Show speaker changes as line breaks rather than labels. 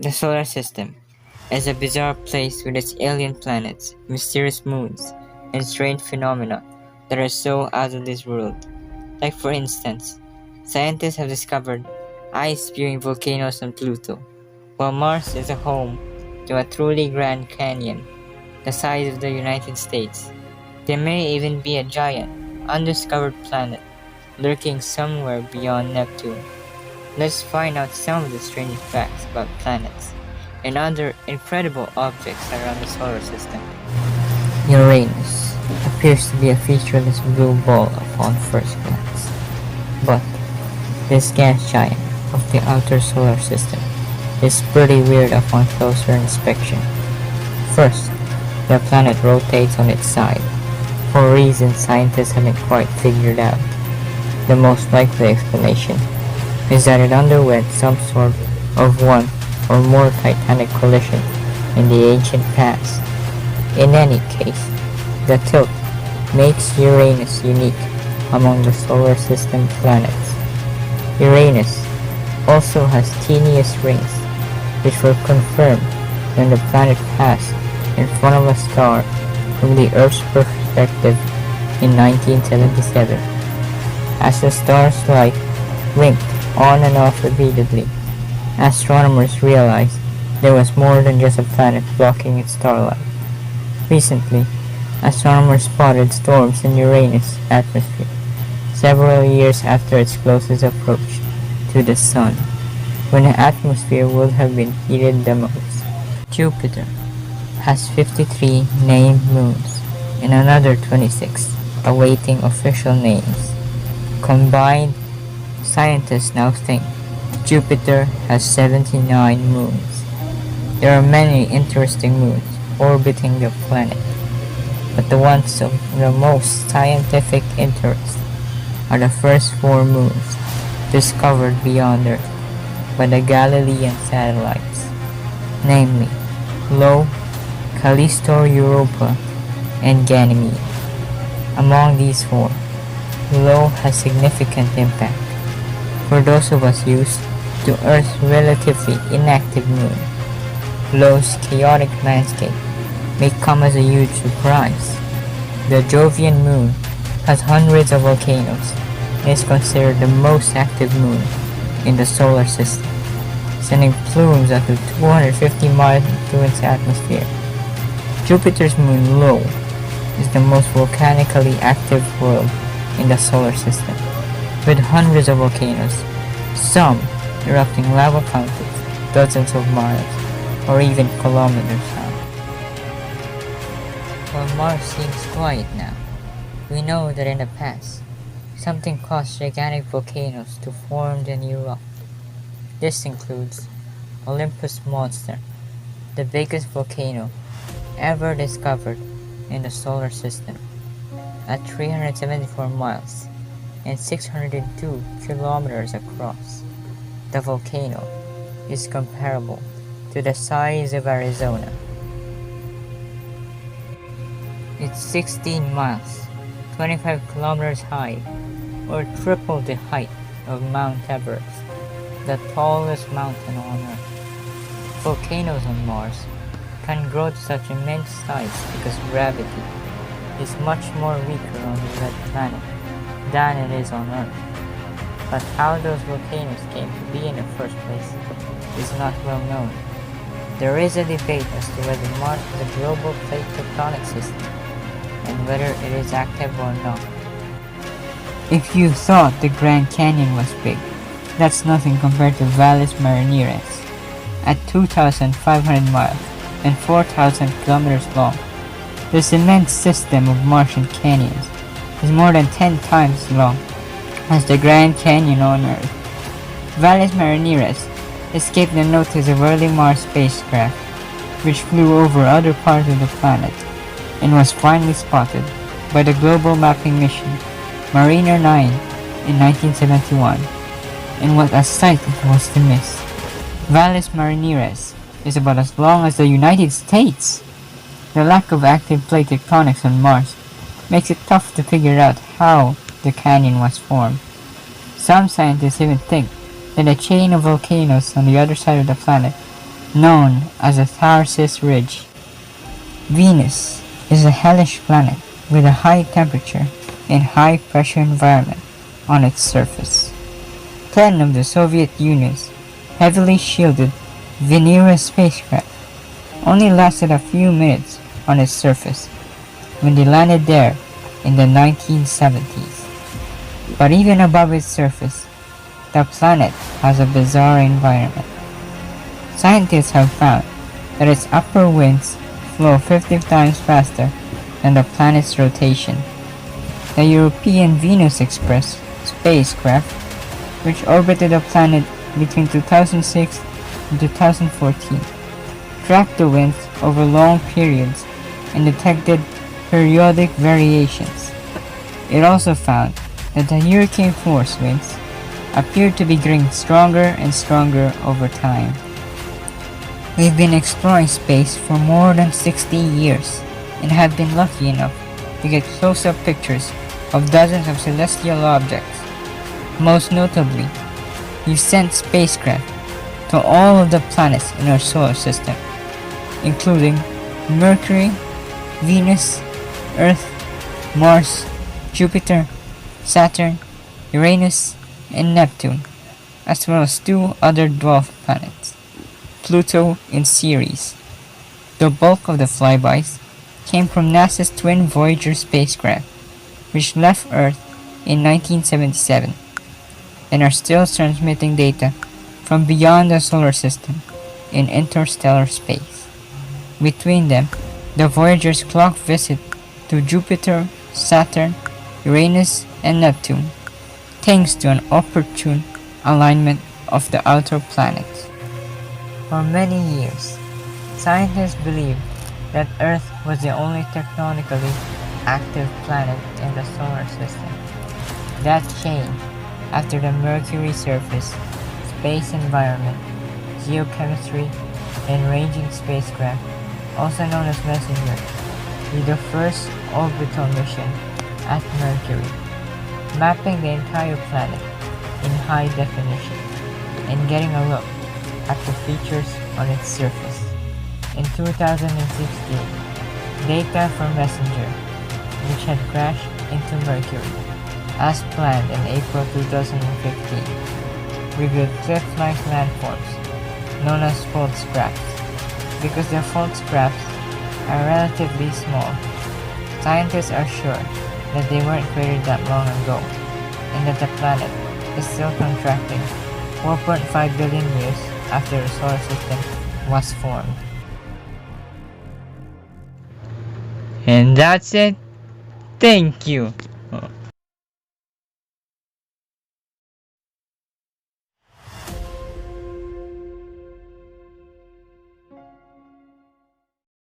The solar system is a bizarre place with its alien planets, mysterious moons, and strange phenomena that are so out of this world. Like, for instance, scientists have discovered ice-spewing volcanoes on Pluto, while Mars is a home to a truly grand canyon the size of the United States. There may even be a giant, undiscovered planet lurking somewhere beyond Neptune. Let's find out some of the strange facts about planets and other incredible objects around the solar system. Uranus appears to be a featureless blue ball upon first glance, but this gas giant of the outer solar system is pretty weird upon closer inspection. First, the planet rotates on its side, for reasons scientists haven't quite figured out. The most likely explanation is that it underwent some sort of one or more titanic collision in the ancient past. In any case, the tilt makes Uranus unique among the solar system planets. Uranus also has teeniest rings, which were confirmed when the planet passed in front of a star from the Earth's perspective in 1977. As the star's light winked on and off repeatedly, astronomers realized there was more than just a planet blocking its starlight. Recently, astronomers spotted storms in Uranus' atmosphere, several years after its closest approach to the Sun, when the atmosphere would have been heated the most. Jupiter has 53 named moons and another 26 awaiting official names. Combined, scientists now think Jupiter has 79 moons. There are many interesting moons orbiting the planet, but the ones of the most scientific interest are the first 4 moons discovered beyond Earth by the Galilean satellites, namely Io, Callisto, Europa, and Ganymede. Among these 4, Io has significant impact for those of us used to Earth's relatively inactive moon. Io's chaotic landscape may come as a huge surprise. The Jovian moon has hundreds of volcanoes and is considered the most active moon in the solar system, sending plumes up to 250 miles into its atmosphere. Jupiter's moon Io is the most volcanically active world in the solar system, with hundreds of volcanoes, some erupting lava fountains dozens of miles or even kilometers high. While Mars seems quiet now, we know that in the past, something caused gigantic volcanoes to form and erupt. This includes Olympus Monster, the biggest volcano ever discovered in the solar system. At 374 miles and 602 kilometers across, the volcano is comparable to the size of Arizona. It's 16 miles, 25 kilometers high, or triple the height of Mount Everest, the tallest mountain on Earth. Volcanoes on Mars can grow to such immense size because gravity is much more weaker on the red planet than it is on Earth. But how those volcanoes came to be in the first place is not well known. There is a debate as to whether Mars is a global plate tectonic system and whether it is active or not. If you thought the Grand Canyon was big, that's nothing compared to Valles Marineris. At 2,500 miles and 4,000 kilometers long, this immense system of Martian canyons is more than 10 times as long as the Grand Canyon on Earth. Valles Marineris escaped the notice of early Mars spacecraft, which flew over other parts of the planet, and was finally spotted by the global mapping mission Mariner 9 in 1971, and what a sight it was to miss. Valles Marineris is about as long as the United States. The lack of active plate tectonics on Mars makes it tough to figure out how the canyon was formed. Some scientists even think that a chain of volcanoes on the other side of the planet known as the Tharsis Ridge. Venus is a hellish planet with a high temperature and high pressure environment on its surface. 10 of the Soviet Union's heavily shielded Venera spacecraft only lasted a few minutes on its surface when they landed there in the 1970s. But even above its surface, the planet has a bizarre environment. Scientists have found that its upper winds flow 50 times faster than the planet's rotation. The European Venus Express spacecraft, which orbited the planet between 2006 and 2014, tracked the winds over long periods and detected periodic variations. It also found that the hurricane force winds appeared to be getting stronger and stronger over time. We've been exploring space for more than 60 years and have been lucky enough to get close-up pictures of dozens of celestial objects. Most notably, we've sent spacecraft to all of the planets in our solar system, including Mercury, Venus, Earth, Mars, Jupiter, Saturn, Uranus, and Neptune, as well as 2 other dwarf planets, Pluto and Ceres. The bulk of the flybys came from NASA's twin Voyager spacecraft, which left Earth in 1977 and are still transmitting data from beyond the solar system in interstellar space. Between them, the Voyager's clock visit to Jupiter, Saturn, Uranus, and Neptune, thanks to an opportune alignment of the outer planets. For many years, scientists believed that Earth was the only techtonically active planet in the solar system. That changed after the Mercury surface, space environment, geochemistry, and ranging spacecraft, also known as Messenger, did the first orbital mission at Mercury, mapping the entire planet in high definition and getting a look at the features on its surface. In 2016, data from Messenger, which had crashed into Mercury as planned in April 2015, revealed cliff-like landforms known as fault scraps. Because their fault scraps are relatively small, scientists are sure that they weren't created that long ago and that the planet is still contracting 4.5 billion years after the solar system was formed. And that's it. Thank you.